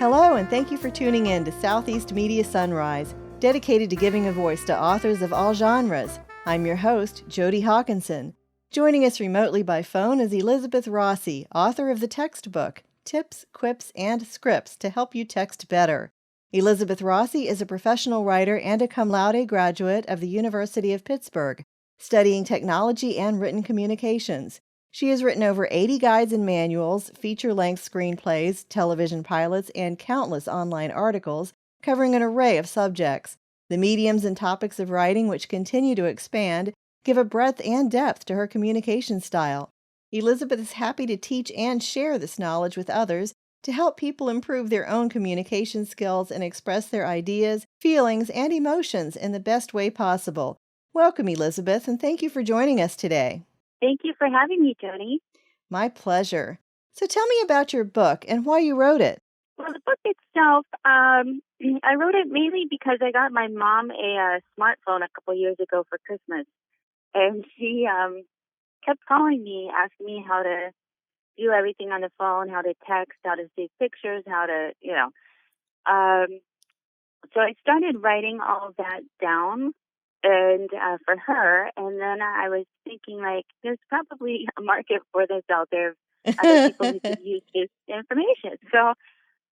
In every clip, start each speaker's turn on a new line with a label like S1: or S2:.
S1: Hello, and thank you for tuning in to Southeast Media Sunrise, dedicated to giving a voice to authors of all genres. I'm your host, Jodi Hockinson. Joining us remotely by phone is Elizabeth Rossi, author of the textbook, Tips, Quips, and Scripts to Help You Text Better. Elizabeth Rossi is a professional writer and a cum laude graduate of the University of Pittsburgh, studying technology and written communications. She has written over 80 guides and manuals, feature-length screenplays, television pilots, and countless online articles covering an array of subjects. The mediums and topics of writing, which continue to expand, give a breadth and depth to her communication style. Elizabeth is happy to teach and share this knowledge with others to help people improve their own communication skills and express their ideas, feelings, and emotions in the best way possible. Welcome, Elizabeth, and thank you for joining us today.
S2: Thank you for having me, Jodi.
S1: My pleasure. So tell me about your book and why you wrote it.
S2: Well, the book itself, I wrote it mainly because I got my mom a smartphone a couple years ago for Christmas. And she kept calling me, asking me how to do everything on the phone, how to text, how to save pictures, how to, So I started writing all of that down and for her, and then I was thinking, like, there's probably a market for this out there, other people who could use this information. So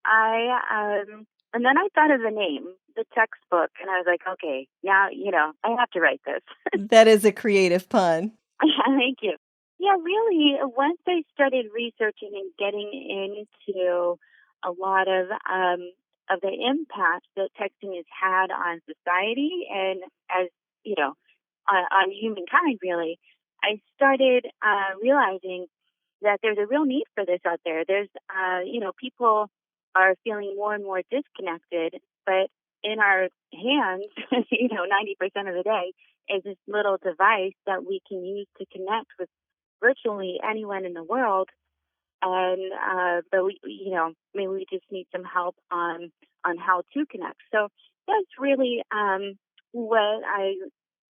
S2: and then I thought of the name, the textbook, and I was like, okay, now, I have to write this.
S1: That is a creative pun.
S2: Thank you. Yeah, really, once I started researching and getting into a lot of the impact that texting has had on society and as, on humankind, really, I started realizing that there's a real need for this out there. There's, people are feeling more and more disconnected, but in our hands, 90% of the day is this little device that we can use to connect with virtually anyone in the world. And, but maybe we just need some help on how to connect. So that's really, what I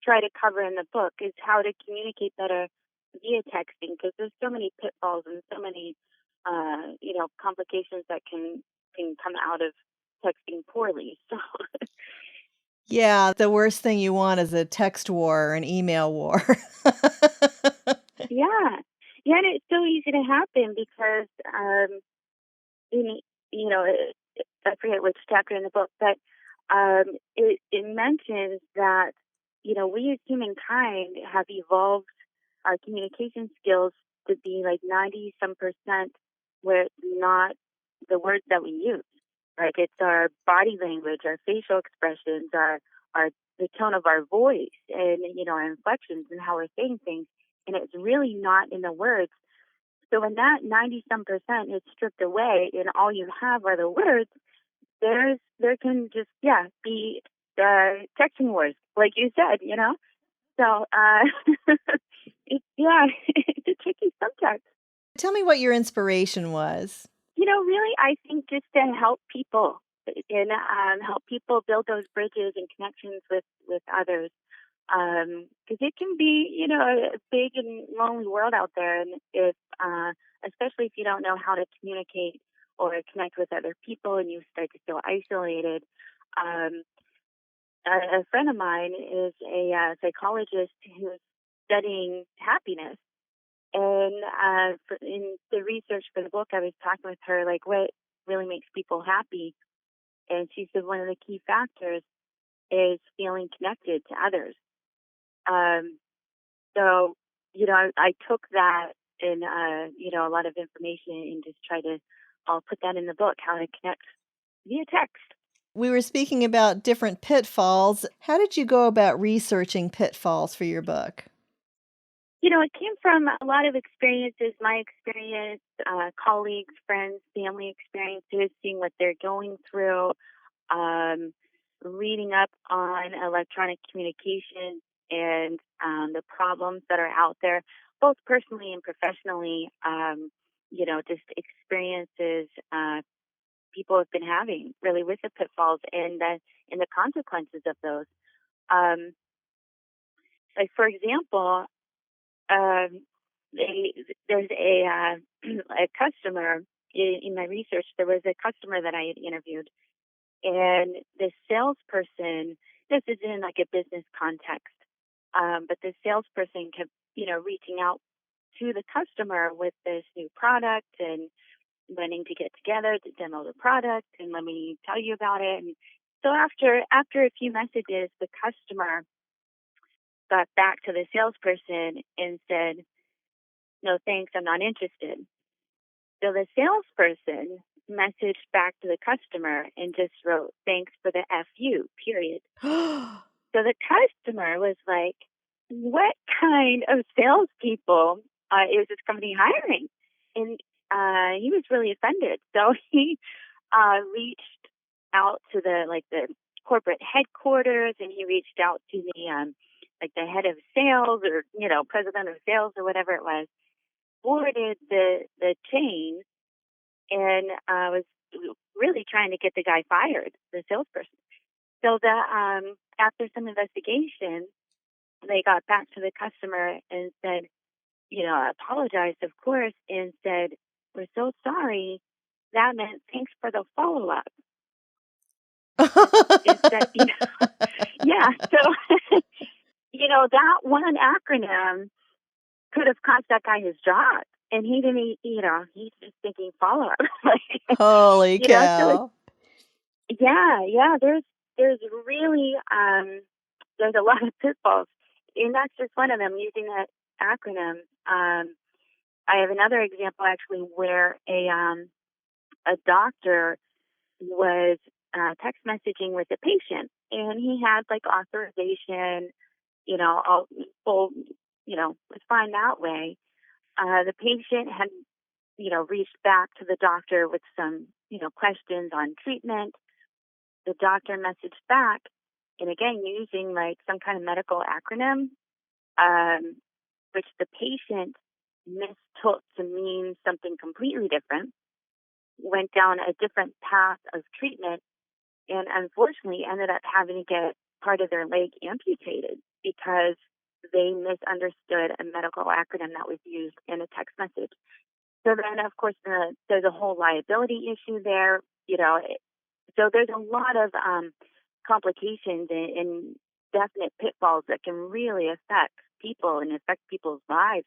S2: try to cover in the book is how to communicate better via texting, because there's so many pitfalls and so many, complications that can come out of texting poorly. So.
S1: Yeah, the worst thing you want is a text war or an email war.
S2: Yeah, and it's so easy to happen because, I forget which chapter in the book, but it mentions that, we as humankind have evolved our communication skills to be like 90-some% where it's not the words that we use. Like it's our body language, our facial expressions, our the tone of our voice, and our inflections and how we're saying things. And it's really not in the words. So when that 90-some% is stripped away and all you have are the words, there can just be texting wars, like you said, So it's a tricky subject.
S1: Tell me what your inspiration was.
S2: Really, I think just to help people and help people build those bridges and connections with others. Because it can be, a big and lonely world out there, and if, especially if you don't know how to communicate or connect with other people, and you start to feel isolated. A friend of mine is a psychologist who's studying happiness, and in the research for the book, I was talking with her like what really makes people happy, and she said one of the key factors is feeling connected to others. So, I took that and, a lot of information and just try to put that in the book, how to connect via text.
S1: We were speaking about different pitfalls. How did you go about researching pitfalls for your book?
S2: It came from a lot of experiences, my experience, colleagues, friends, family experiences, seeing what they're going through, reading up on electronic communication and the problems that are out there, both personally and professionally, just experiences people have been having really with the pitfalls and the consequences of those. Like, for example, there's a customer in my research, there was a customer that I had interviewed, and the salesperson, this is in like a business context, but the salesperson kept, reaching out to the customer with this new product and wanting to get together to demo the product and let me tell you about it. And so after a few messages, the customer got back to the salesperson and said, "No, thanks, I'm not interested." So the salesperson messaged back to the customer and just wrote, "Thanks for the FU, period." So the customer was like, "What kind of salespeople is this company hiring?" And he was really offended. So he reached out to the corporate headquarters, and he reached out to the head of sales, or president of sales, or whatever it was, forwarded the chain, and was really trying to get the guy fired, the salesperson. So after some investigation, they got back to the customer and said, apologized, of course, and said, "We're so sorry. That meant thanks for the follow-up." Just that, yeah. So, that one acronym could have cost that guy his job. And he didn't, he's just thinking follow-up.
S1: Holy
S2: So
S1: cow.
S2: yeah, there's really, there's a lot of pitfalls. And that's just one of them, using that acronym. I have another example actually where a doctor was text messaging with a patient, and he had like authorization, all full, was fine that way. The patient had, reached back to the doctor with some, questions on treatment. The doctor messaged back, and again, using like some kind of medical acronym, which the patient mistook to mean something completely different, went down a different path of treatment, and unfortunately ended up having to get part of their leg amputated because they misunderstood a medical acronym that was used in a text message. So then, of course, there's a whole liability issue there. So there's a lot of complications and definite pitfalls that can really affect people and affect people's lives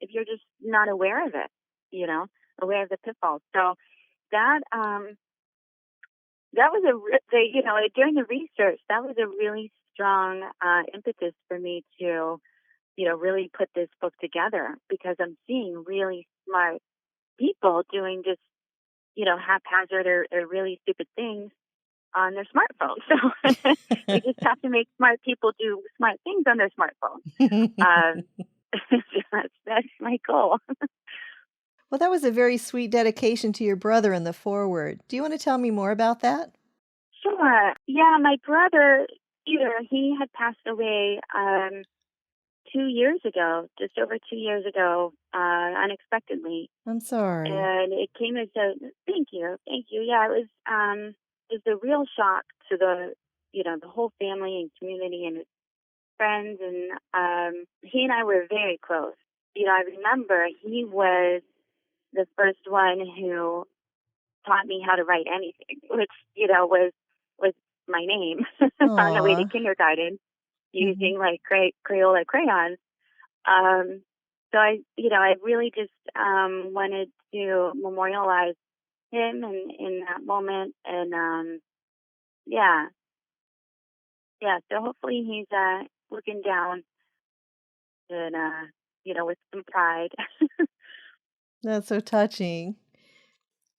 S2: if you're just not aware of it, aware of the pitfalls. So that that was during the research, that was a really strong impetus for me to, really put this book together, because I'm seeing really smart people doing just, haphazard or really stupid things on their smartphone. So we just have to make smart people do smart things on their smartphone. That's my goal.
S1: Well, that was a very sweet dedication to your brother in the foreword. Do you want to tell me more about that?
S2: Sure. Yeah, my brother, he had passed away 2 years ago, just over 2 years ago, unexpectedly.
S1: I'm sorry.
S2: And it came as a thank you. Yeah, it was a real shock to the whole family and community and his friends. And he and I were very close. I remember he was the first one who taught me how to write anything, which was my name on the way to
S1: Aw.
S2: kindergarten,
S1: Mhm.
S2: using like Crayola crayons. So I really just wanted to memorialize him in that moment, and yeah, yeah. So hopefully he's looking down and with some pride.
S1: That's so touching.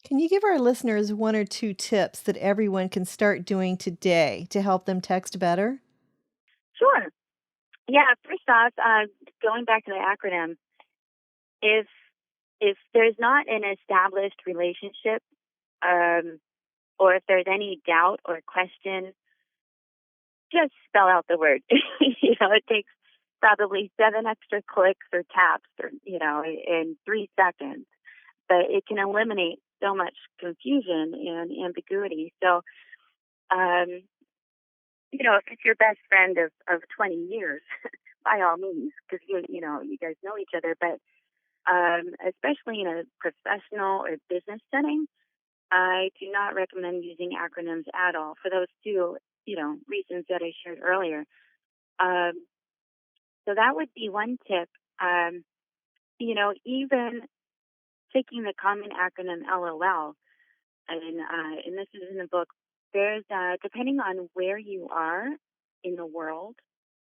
S1: Can you give our listeners one or two tips that everyone can start doing today to help them text better?
S2: Sure. Yeah. First off, going back to the acronym, if there's not an established relationship, um, or if there's any doubt or question, just spell out the word. It takes probably 7 extra clicks or taps, or in 3 seconds, but it can eliminate so much confusion and ambiguity. So, um, if it's your best friend of 20 years, by all means, because you guys know each other. But especially in a professional or business setting. I do not recommend using acronyms at all for those two, reasons that I shared earlier. Um, so that would be one tip. Even taking the common acronym LOL, and this is in the book, there's, depending on where you are in the world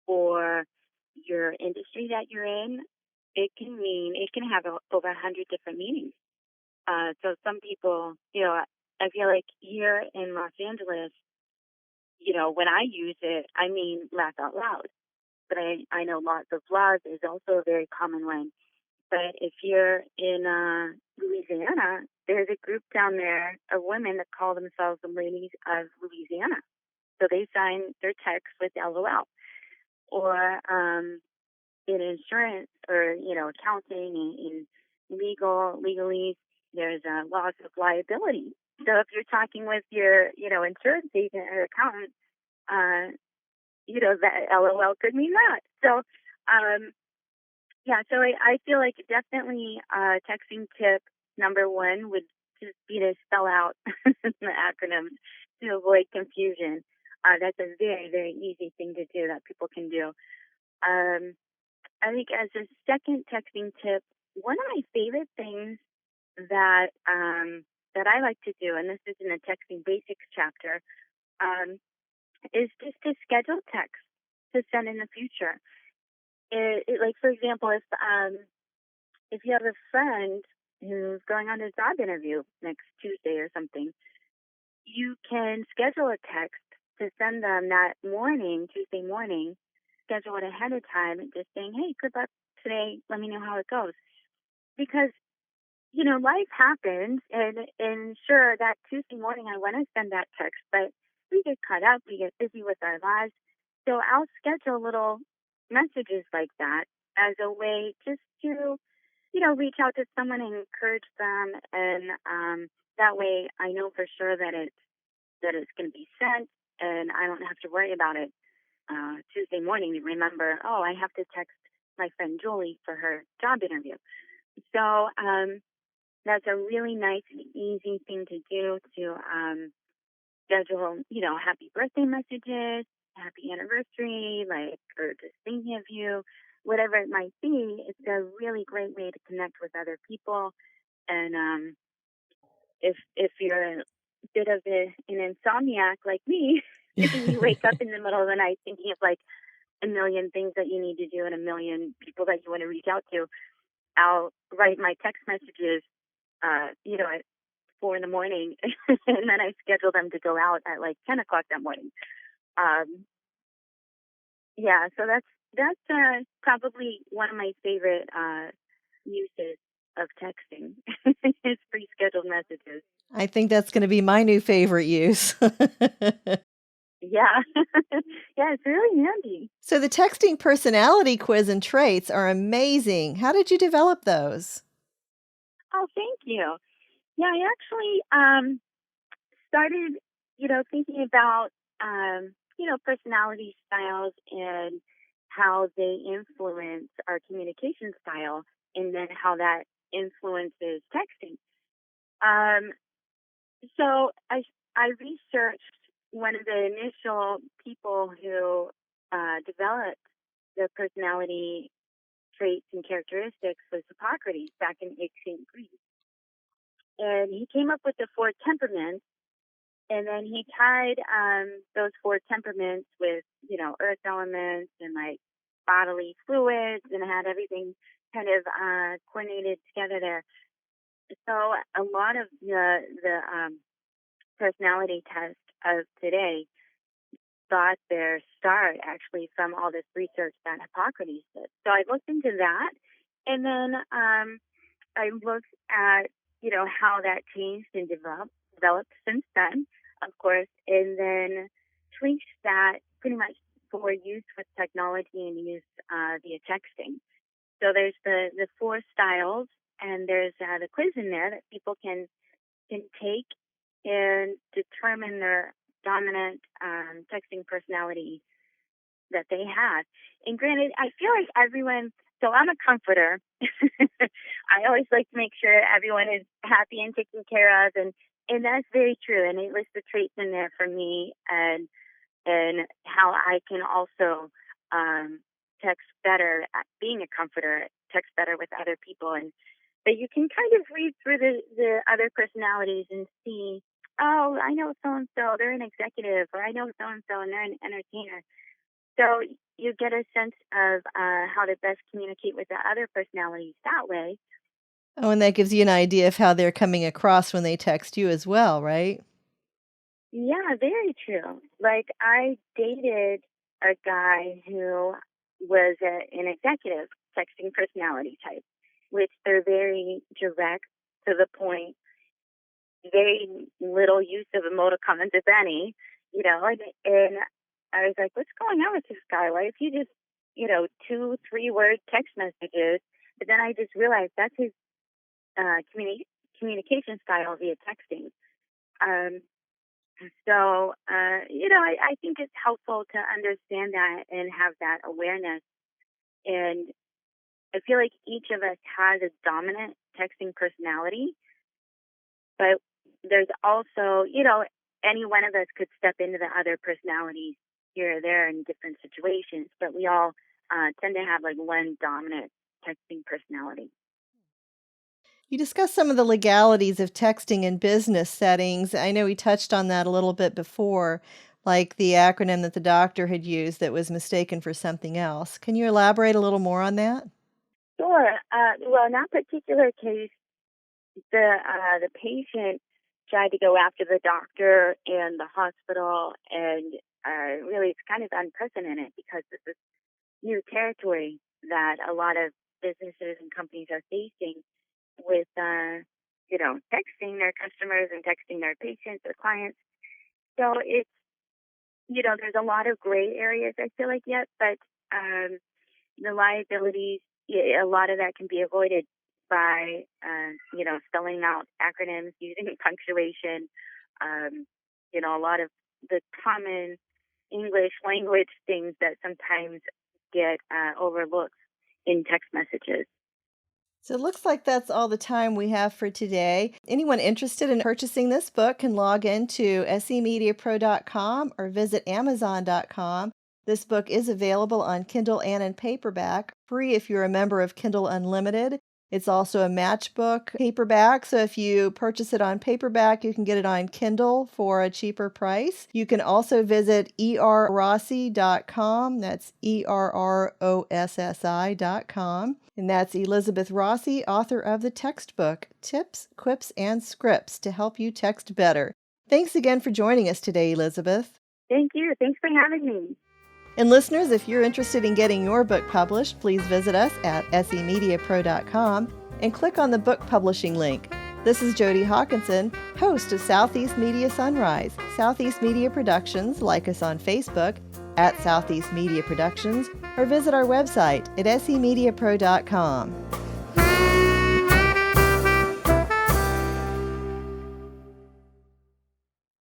S2: or your industry that you're in, it can have over 100 different meanings. So some people, I feel like here in Los Angeles, when I use it, I mean laugh out loud. But I know lots of laude is also a very common one. But if you're in Louisiana, there's a group down there of women that call themselves the Ladies of Louisiana. So they sign their texts with LOL. Or in insurance or, accounting and in legalese, there's a loss of liability. So if you're talking with your, insurance agent or accountant, uh, that LOL could mean that. So, so I feel like definitely texting tip number one would just be to spell out the acronyms to avoid confusion. That's a very, very easy thing to do that people can do. I think as a second texting tip, one of my favorite things that that I like to do, and this is in the texting basics chapter, um, is just to schedule text to send in the future. Like for example, if you have a friend who's going on a job interview next Tuesday or something, you can schedule a text to send them that morning, Tuesday morning, schedule it ahead of time, and just saying, hey, good luck today. Let me know how it goes. Because, life happens, and sure, that Tuesday morning I want to send that text, but we get caught up, we get busy with our lives. So I'll schedule little messages like that as a way just to, reach out to someone and encourage them. And that way I know for sure that it's going to be sent, and I don't have to worry about it Tuesday morning to remember, oh, I have to text my friend Julie for her job interview. So that's a really nice and easy thing to do to schedule, happy birthday messages, happy anniversary, or just thinking of you, whatever it might be. It's a really great way to connect with other people. And if you're a bit of an insomniac like me, and you wake up in the middle of the night thinking of a million things that you need to do and a million people that you want to reach out to, I'll write my text messages, at 4 in the morning, and then I schedule them to go out at 10 o'clock that morning. So that's probably one of my favorite uses of texting is pre-scheduled messages.
S1: I think that's going to be my new favorite use.
S2: Yeah. Yeah, it's really handy.
S1: So the texting personality quiz and traits are amazing. How did you develop those?
S2: Oh, thank you. Yeah, I actually started, thinking about, personality styles and how they influence our communication style, and then how that influences texting. Um, so I researched one of the initial people who developed the personality traits and characteristics was Hippocrates back in ancient Greece. And he came up with the four temperaments, and then he tied those four temperaments with, earth elements and bodily fluids, and had everything kind of coordinated together there. So a lot of the personality tests of today got their start actually from all this research that Hippocrates did. So I looked into that, and then I looked at how that changed and developed since then, of course, and then tweaked that pretty much for use with technology and use via texting. So there's the four styles, and there's the quiz in there that people can take and determine their dominant texting personality that they have. And granted, I feel like everyone, so I'm a comforter. I always like to make sure everyone is happy and taken care of. And that's very true. And it lists the traits in there for me and how I can also text better at being a comforter, text better with other people. And but you can kind of read through the other personalities and see, oh, I know so-and-so, they're an executive, or I know so-and-so and they're an entertainer. So you get a sense of how to best communicate with the other personalities that way.
S1: Oh, and that gives you an idea of how they're coming across when they text you as well, right?
S2: Yeah, very true. Like I dated a guy who was an executive texting personality type, which they're very direct to the point, very little use of emoticons, if any, and I was like, what's going on with this guy? Why is he just, 2-3 word text messages? But then I just realized that's his communication style via texting. Um, I think it's helpful to understand that and have that awareness. And I feel like each of us has a dominant texting personality, but there's also, any one of us could step into the other personalities here or there in different situations, but we all tend to have like one dominant texting personality.
S1: You discussed some of the legalities of texting in business settings. I know we touched on that a little bit before, like the acronym that the doctor had used that was mistaken for something else. Can you elaborate a little more on that?
S2: Sure. Well, in that particular case, the patient tried to go after the doctor and the hospital, and really it's kind of unprecedented because this is new territory that a lot of businesses and companies are facing with, texting their customers and texting their patients or clients. So it's, there's a lot of gray areas, I feel like, yet, but the liabilities, a lot of that can be avoided by, spelling out acronyms, using punctuation, a lot of the common English language things that sometimes get overlooked in text messages.
S1: So it looks like that's all the time we have for today. Anyone interested in purchasing this book can log into semediapro.com or visit amazon.com. This book is available on Kindle and in paperback, free if you're a member of Kindle Unlimited. It's also a matchbook paperback, so if you purchase it on paperback, you can get it on Kindle for a cheaper price. You can also visit errossi.com. That's ERROSSI.com. And that's Elizabeth Rossi, author of the textbook, Tips, Quips, and Scripts to help you text better. Thanks again for joining us today, Elizabeth.
S2: Thank you. Thanks for having me.
S1: And listeners, if you're interested in getting your book published, please visit us at semediapro.com and click on the book publishing link. This is Jodi Hockinson, host of Southeast Media Sunrise, Southeast Media Productions. Like us on Facebook at Southeast Media Productions or visit our website at semediapro.com.